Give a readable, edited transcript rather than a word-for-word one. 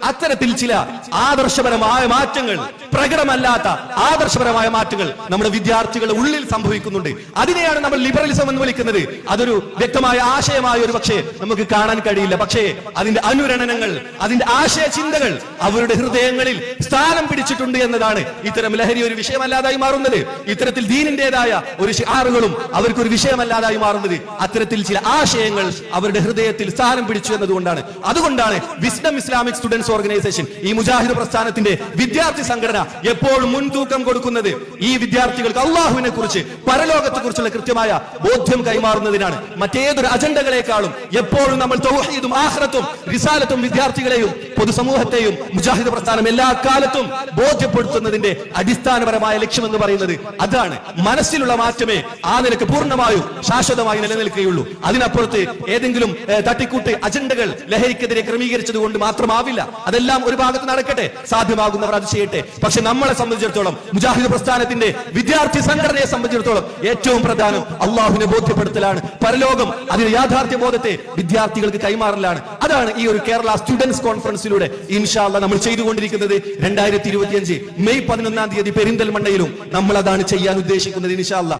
അത്തരത്തിൽ ചില ആദർശപരമായ മാറ്റങ്ങൾ, പ്രകടമല്ലാത്ത ആദർശപരമായ മാറ്റങ്ങൾ നമ്മുടെ വിദ്യാർത്ഥികളുടെ ഉള്ളിൽ സംഭവിക്കുന്നുണ്ട്. അതിനെയാണ് നമ്മൾ ലിബറലിസം എന്ന് വിളിക്കുന്നത്. അതൊരു വ്യക്തമായ ആശയമായ ഒരു പക്ഷേ നമുക്ക് കാണാൻ കഴിയില്ല. പക്ഷേ അതിന്റെ അനുരണനങ്ങൾ, അതിന്റെ ആശയചിന്തകൾ അവരുടെ ഹൃദയങ്ങളിൽ സ്ഥാനം പിടിച്ചിട്ടുണ്ട് എന്നതാണ് ഇത്തരം ലഹരി ഒരു വിഷയമല്ലാതായി മാറുന്നത്. ഇത്തരത്തിൽ ദീനിന്റേതായ ഒരു ഷിആറുകളും അവർക്കൊരു വിഷയമല്ലാതായി മാറുന്നത് അത്തരത്തിൽ ചില ആശയങ്ങൾ അവരുടെ ഹൃദയത്തിൽ സ്ഥാനം പിടിച്ചു എന്നതുകൊണ്ടാണ്. അതുകൊണ്ടാണ് വിസ്ഡം ഇസ്ലാമിക് സ്റ്റുഡൻസ് ഓർഗനൈസേഷൻ, ഈ മുജാഹിദ് പ്രസ്ഥാനത്തിന്റെ വിദ്യാർത്ഥി സംഘടന എപ്പോഴും മുൻതൂക്കം കൊടുക്കുന്നത് ഈ വിദ്യാർത്ഥികൾക്ക് അള്ളാഹുവിനെ കുറിച്ച്, പരലോകത്തെ കുറിച്ചുള്ള കൃത്യമായ ബോധ്യം കൈമാറുന്നതിനാണ്. മറ്റേതൊരു അജണ്ടകളെക്കാളും എപ്പോഴും നമ്മൾ തൗഹീദും ആഖിറത്തും റിസാലത്തും വിദ്യാർത്ഥികളെയും പൊതുസമൂഹത്തെയും മുജാഹിദ് പ്രസ്ഥാനം എല്ലാ കാലത്തും ബോധ്യപ്പെടുത്തുന്നതിന്റെ അടിസ്ഥാനപരമായ ലക്ഷ്യം എന്ന് പറയുന്നത് അതാണ്. മനസ്സിലുള്ള മാറ്റമേ ആ നിലക്ക് പൂർണ്ണമായും ശാശ്വതമായി നിലനിൽക്കുകയുള്ളൂ. അതിനപ്പുറത്ത് ഏതെങ്കിലും തട്ടിക്കൂട്ട് അജണ്ടകൾ ലഹരിക്കെതിരെ ക്രമീകരിച്ചത് കൊണ്ട് മാത്രമാവില്ല. അതെല്ലാം ഒരു ഭാഗത്ത് നടക്കട്ടെ, സാധ്യമാകുന്നവർ അത് ചെയ്യട്ടെ. പക്ഷെ നമ്മളെ സംബന്ധിച്ചിടത്തോളം, മുജാഹിദ് പ്രസ്ഥാനത്തിന്റെ വിദ്യാർത്ഥി സംഘടനയെ സംബന്ധിച്ചിടത്തോളം ഏറ്റവും പ്രധാനം അള്ളാഹുവിനെ ബോധ്യപ്പെടുത്തലാണ്. പരലോകം, അതിന് യാഥാർത്ഥ്യ ബോധത്തെ വിദ്യാർത്ഥികൾക്ക് കൈമാറലാണ്. അതാണ് ഈ ഒരു കേരള സ്റ്റുഡൻസ് കോൺഫറൻസിലൂടെ ഇൻഷാ അല്ലാഹ് നമ്മൾ ചെയ്തുകൊണ്ടിരിക്കുന്നത്. 2025 മെയ് 11 പെരിന്തൽമണ്ണയിലും നമ്മൾ അതാണ് ചെയ്യാൻ ഉദ്ദേശിക്കുന്നത് ഇൻഷാ അല്ലാഹ്.